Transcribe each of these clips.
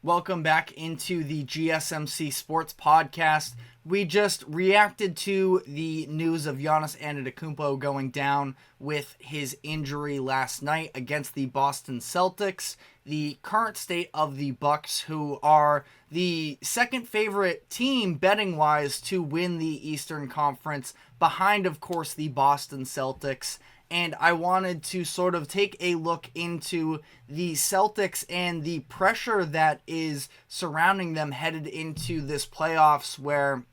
Welcome back into the GSMC Sports Podcast. We just reacted to the news of Giannis Antetokounmpo going down with his injury last night against the Boston Celtics. The current state of the Bucks, who are the second favorite team betting-wise to win the Eastern Conference, behind, of course, the Boston Celtics. And I wanted to sort of take a look into the Celtics and the pressure that is surrounding them headed into this playoffs where,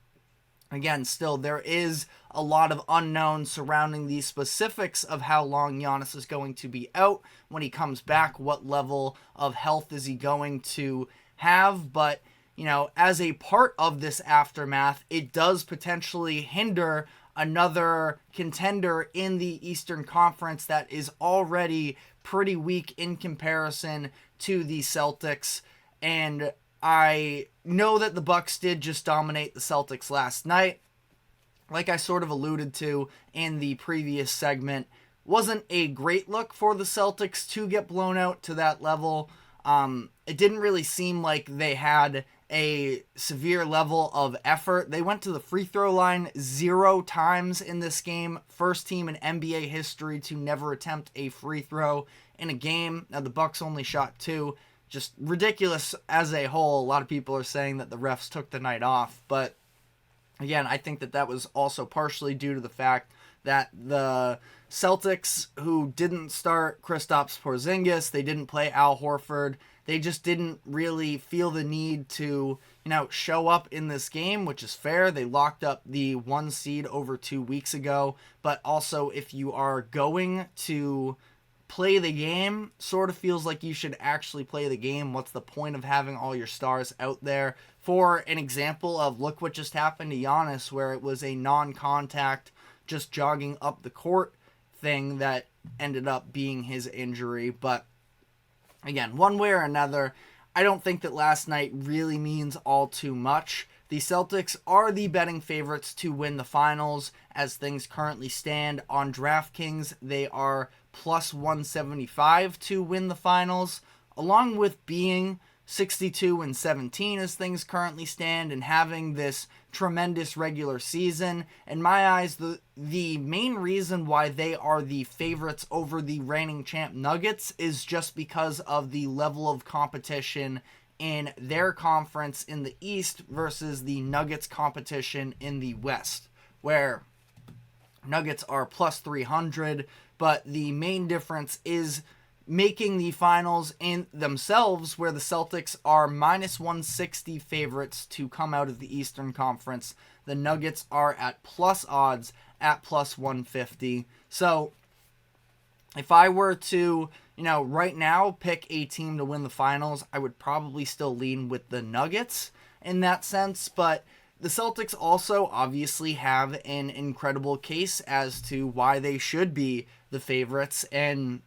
again, still there is a lot of unknown surrounding the specifics of how long Giannis is going to be out when he comes back, what level of health is he going to have. But, as a part of this aftermath, it does potentially hinder another contender in the Eastern Conference that is already pretty weak in comparison to the Celtics. And I know that the Bucks did just dominate the Celtics last night. Like I sort of alluded to in the previous segment, wasn't a great look for the Celtics to get blown out to that level. It didn't really seem like they had a severe level of effort. They went to the free throw line 0 times in this game. First team in NBA history to never attempt a free throw in a game. Now the Bucks only shot 2. Just ridiculous as a whole. A lot of people are saying that the refs took the night off. But again, I think that was also partially due to the fact that the Celtics, who didn't start Kristaps Porzingis, they didn't play Al Horford, they just didn't really feel the need to, show up in this game, which is fair. They locked up the 1 seed over 2 weeks ago. But also, if you are going to play the game, sort of feels like you should actually play the game. What's the point of having all your stars out there? For an example of, look what just happened to Giannis, where it was a non-contact, just jogging up the court thing that ended up being his injury. But again, one way or another, I don't think that last night really means all too much. The Celtics are the betting favorites to win the finals as things currently stand on DraftKings. They are plus 175 to win the finals, along with being 62-17 as things currently stand and having this tremendous regular season. In my eyes, the main reason why they are the favorites over the reigning champ Nuggets is just because of the level of competition in their conference in the East versus the Nuggets competition in the West, where Nuggets are plus 300, but the main difference is making the finals in themselves, where the Celtics are minus 160 favorites to come out of the Eastern Conference. The Nuggets are at plus odds at plus 150. So if I were to, right now pick a team to win the finals, I would probably still lean with the Nuggets in that sense. But the Celtics also obviously have an incredible case as to why they should be the favorites. And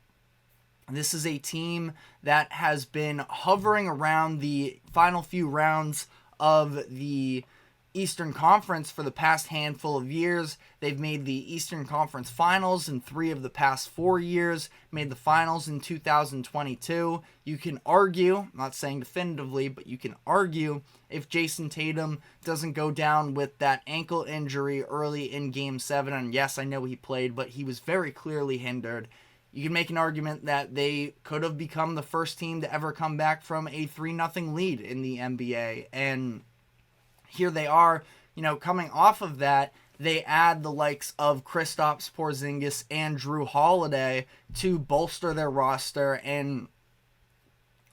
this is a team that has been hovering around the final few rounds of the Eastern Conference for the past handful of years. They've made the Eastern Conference Finals in 3 of the past 4 years, made the finals in 2022. You can argue, I'm not saying definitively, but you can argue if Jason Tatum doesn't go down with that ankle injury early in Game 7, and yes, I know he played, but he was very clearly hindered. You can make an argument that they could have become the first team to ever come back from a 3-0 lead in the NBA. And here they are, coming off of that, they add the likes of Kristaps Porzingis and Drew Holiday to bolster their roster. And,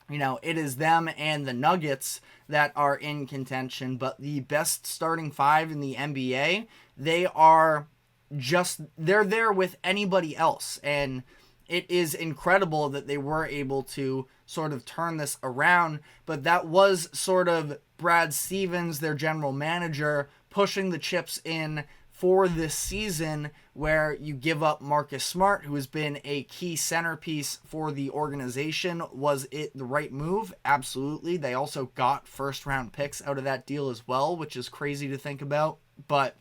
it is them and the Nuggets that are in contention. But the best starting 5 in the NBA, they're there with anybody else. And it is incredible that they were able to sort of turn this around, but that was sort of Brad Stevens, their general manager, pushing the chips in for this season, where you give up Marcus Smart, who has been a key centerpiece for the organization. Was it the right move? Absolutely. They also got first-round picks out of that deal as well, which is crazy to think about. But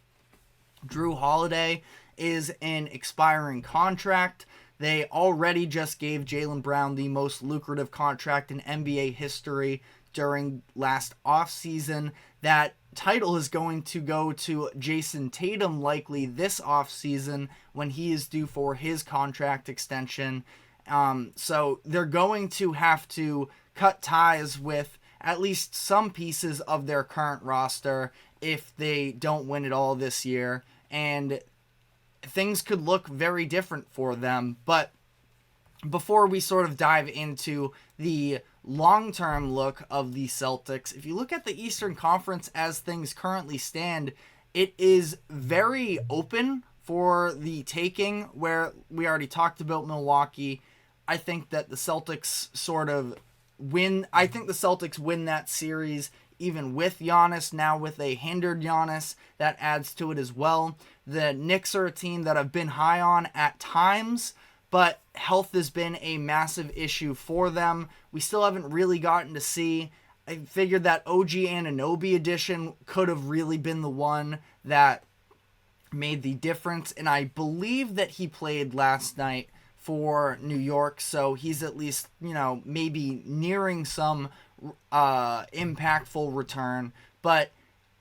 Drew Holiday is an expiring contract. They already just gave Jaylen Brown the most lucrative contract in NBA history during last offseason. That title is going to go to Jason Tatum likely this offseason when he is due for his contract extension. So they're going to have to cut ties with at least some pieces of their current roster if they don't win it all this year. And things could look very different for them. But before we sort of dive into the long-term look of the Celtics, if you look at the Eastern Conference as things currently stand, it is very open for the taking, where we already talked about Milwaukee. I think that the Celtics sort of win. I think the Celtics win that series even with Giannis. Now with a hindered Giannis, that adds to it as well. The Knicks are a team that I've been high on at times, but health has been a massive issue for them. We still haven't really gotten to see. I figured that OG Anunoby addition could have really been the one that made the difference, and I believe that he played last night for New York, so he's at least, maybe nearing some impactful return. But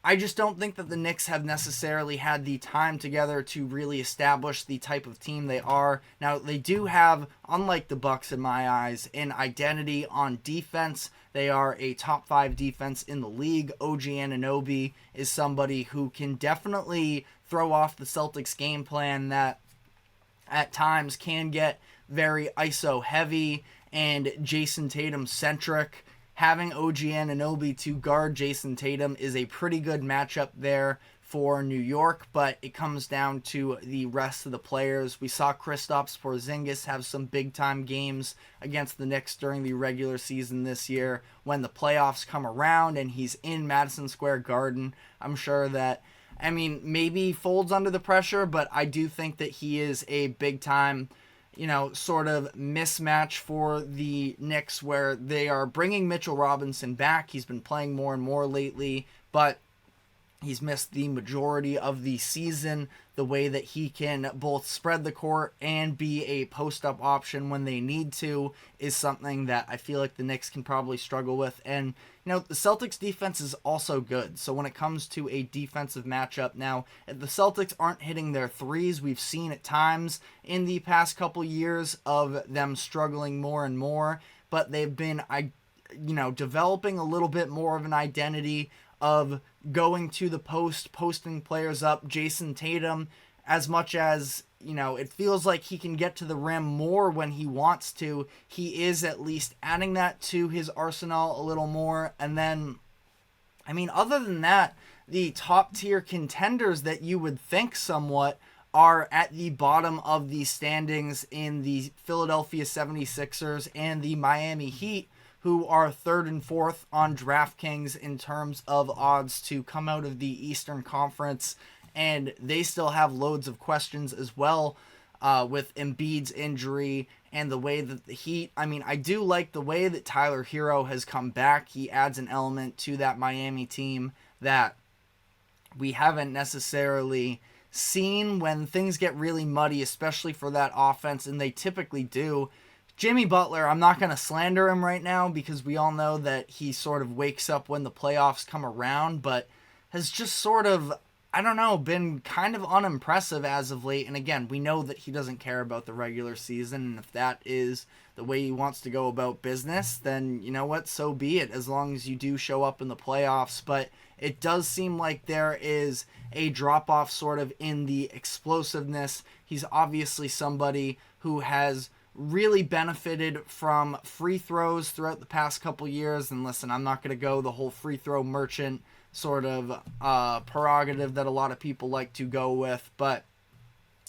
I just don't think that the Knicks have necessarily had the time together to really establish the type of team they are. Now, they do have, unlike the Bucks in my eyes, an identity on defense. They are a top 5 defense in the league. OG Anunoby is somebody who can definitely throw off the Celtics game plan that at times can get very ISO heavy and Jason Tatum centric. Having OG Anunoby to guard Jason Tatum is a pretty good matchup there for New York, but it comes down to the rest of the players. We saw Kristaps Porzingis have some big-time games against the Knicks during the regular season this year. When the playoffs come around and he's in Madison Square Garden, I'm sure that, maybe he folds under the pressure, but I do think that he is a big-time sort of mismatch for the Knicks, where they are bringing Mitchell Robinson back. He's been playing more and more lately, but he's missed the majority of the season. The way that he can both spread the court and be a post-up option when they need to is something that I feel like the Knicks can probably struggle with. And, the Celtics defense is also good. So when it comes to a defensive matchup, now, if the Celtics aren't hitting their threes, we've seen at times in the past couple years of them struggling more and more, but they've been, developing a little bit more of an identity of going to the post, posting players up. Jason Tatum, as much as, it feels like he can get to the rim more when he wants to, he is at least adding that to his arsenal a little more. And then, other than that, the top tier contenders that you would think somewhat are at the bottom of the standings in the Philadelphia 76ers and the Miami Heat, who are 3rd and 4th on DraftKings in terms of odds to come out of the Eastern Conference. And they still have loads of questions as well with Embiid's injury and the way that the Heat... I do like the way that Tyler Hero has come back. He adds an element to that Miami team that we haven't necessarily seen when things get really muddy, especially for that offense, and they typically do. Jimmy Butler, I'm not going to slander him right now because we all know that he sort of wakes up when the playoffs come around, but has just sort of, been kind of unimpressive as of late. And again, we know that he doesn't care about the regular season, and if that is the way he wants to go about business, then you know what, so be it, as long as you do show up in the playoffs. But it does seem like there is a drop-off sort of in the explosiveness. He's obviously somebody who has really benefited from free throws throughout the past couple years. And listen, I'm not going to go the whole free throw merchant sort of prerogative that a lot of people like to go with, but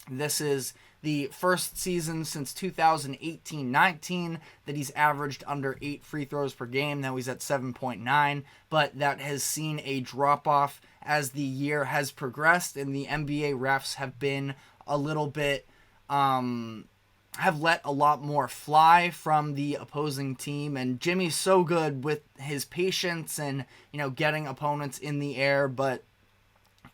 this is the first season since 2018-19 that he's averaged under 8 free throws per game. Now he's at 7.9, but that has seen a drop-off as the year has progressed, and the NBA refs have been a little bit have let a lot more fly from the opposing team, and Jimmy's so good with his patience and, getting opponents in the air, but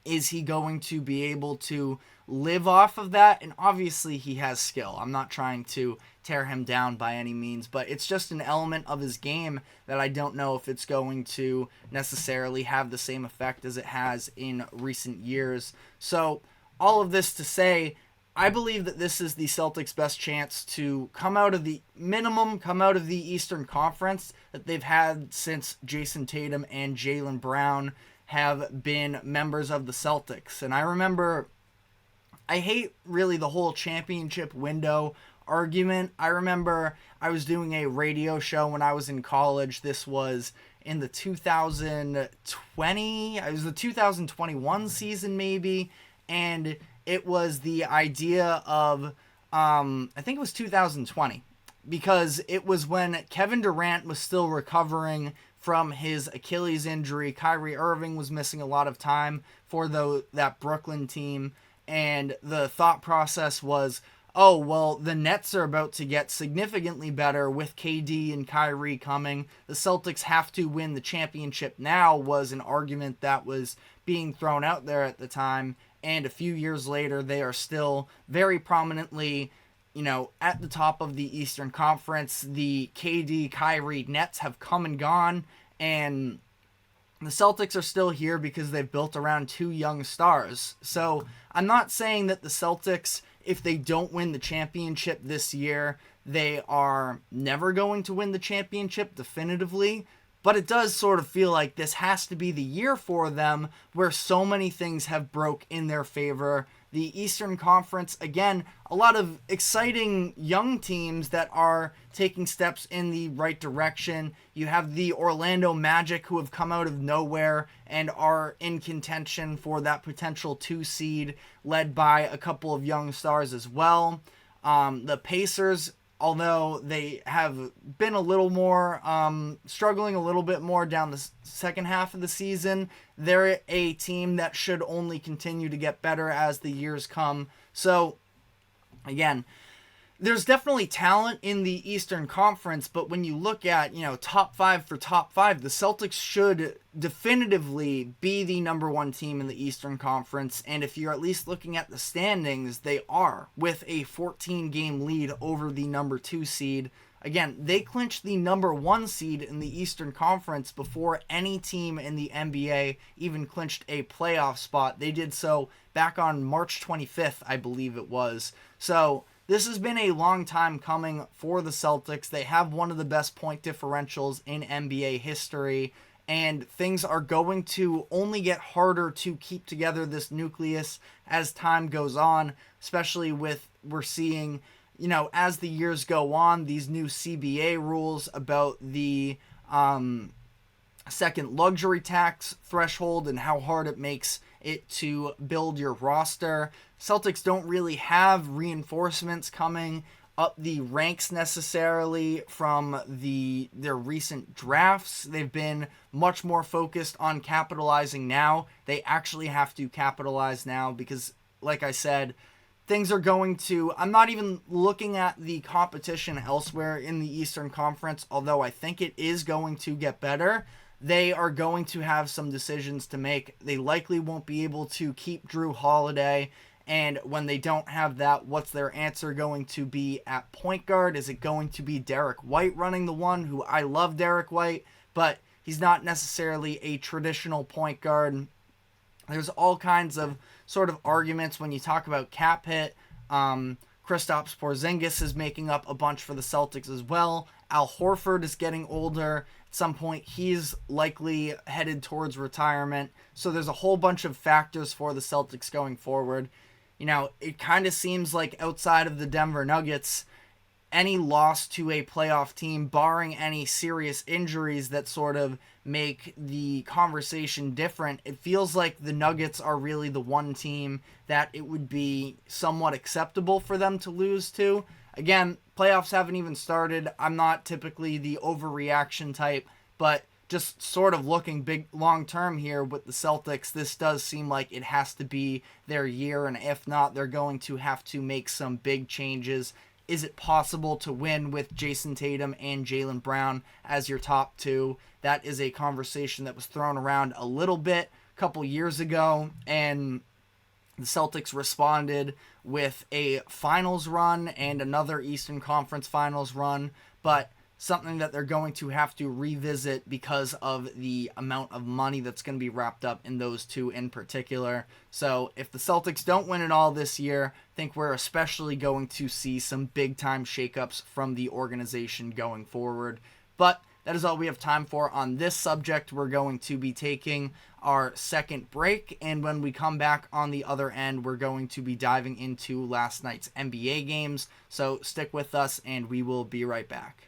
is he going to be able to live off of that. And obviously he has skill. I'm not trying to tear him down by any means, but it's just an element of his game that I don't know if it's going to necessarily have the same effect as it has in recent years. So all of this to say, I believe that this is the Celtics' best chance to come out of the Eastern Conference that they've had since Jason Tatum and Jaylen Brown have been members of the Celtics. And I remember, I hate really the whole championship window argument. I remember I was doing a radio show when I was in college. This was in the 2021 season maybe, and it was the idea of, I think it was 2020, because it was when Kevin Durant was still recovering from his Achilles injury. Kyrie Irving was missing a lot of time for that Brooklyn team, and the thought process was, oh, well, the Nets are about to get significantly better with KD and Kyrie coming. The Celtics have to win the championship now was an argument that was being thrown out there at the time. And a few years later, they are still very prominently, at the top of the Eastern Conference. The KD, Kyrie Nets have come and gone, and the Celtics are still here because they've built around two young stars. So I'm not saying that the Celtics, if they don't win the championship this year, they are never going to win the championship definitively. But it does sort of feel like this has to be the year for them where so many things have broke in their favor. The Eastern Conference, again, a lot of exciting young teams that are taking steps in the right direction. You have the Orlando Magic, who have come out of nowhere and are in contention for that potential 2 seed, led by a couple of young stars as well. The Pacers, although they have been a little more, struggling a little bit more down the second half of the season, they're a team that should only continue to get better as the years come. So, again, there's definitely talent in the Eastern Conference, but when you look at, top 5 for top 5, the Celtics should definitively be the number 1 team in the Eastern Conference, and if you're at least looking at the standings, they are, with a 14-game lead over the number 2 seed. Again, they clinched the number 1 seed in the Eastern Conference before any team in the NBA even clinched a playoff spot. They did so back on March 25th, I believe it was. So this has been a long time coming for the Celtics. They have one of the best point differentials in NBA history, and things are going to only get harder to keep together this nucleus as time goes on, especially with, we're seeing, as the years go on, these new CBA rules about the second luxury tax threshold and how hard it makes it to build your roster. Celtics don't really have reinforcements coming up the ranks necessarily from their recent drafts. They've been much more focused on capitalizing now. They actually have to capitalize now because, like I said, things are going to... I'm not even looking at the competition elsewhere in the Eastern Conference, although I think it is going to get better. They are going to have some decisions to make. They likely won't be able to keep Drew Holiday, and when they don't have that, what's their answer going to be at point guard? Is it going to be Derek White running the one? Who I love Derek White, but he's not necessarily a traditional point guard. There's all kinds of sort of arguments when you talk about cap hit. Kristaps Porzingis is making up a bunch for the Celtics as well. Al Horford is getting older. At some point, he's likely headed towards retirement. So there's a whole bunch of factors for the Celtics going forward. It kind of seems like outside of the Denver Nuggets, any loss to a playoff team, barring any serious injuries that sort of make the conversation different, it feels like the Nuggets are really the one team that it would be somewhat acceptable for them to lose to. Again, playoffs haven't even started. I'm not typically the overreaction type, but just sort of looking big long term here with the Celtics, this does seem like it has to be their year, and if not, they're going to have to make some big changes. Is it possible to win with Jason Tatum and Jaylen Brown as your top 2? That is a conversation that was thrown around a little bit a couple years ago, and The Celtics responded with a finals run and another Eastern Conference finals run, but something that they're going to have to revisit because of the amount of money that's going to be wrapped up in those two in particular. So if the Celtics don't win it all this year, I think we're especially going to see some big-time shakeups from the organization going forward. But that is all we have time for on this subject. We're going to be taking our second break, and when we come back on the other end, we're going to be diving into last night's NBA games. So stick with us, and we will be right back.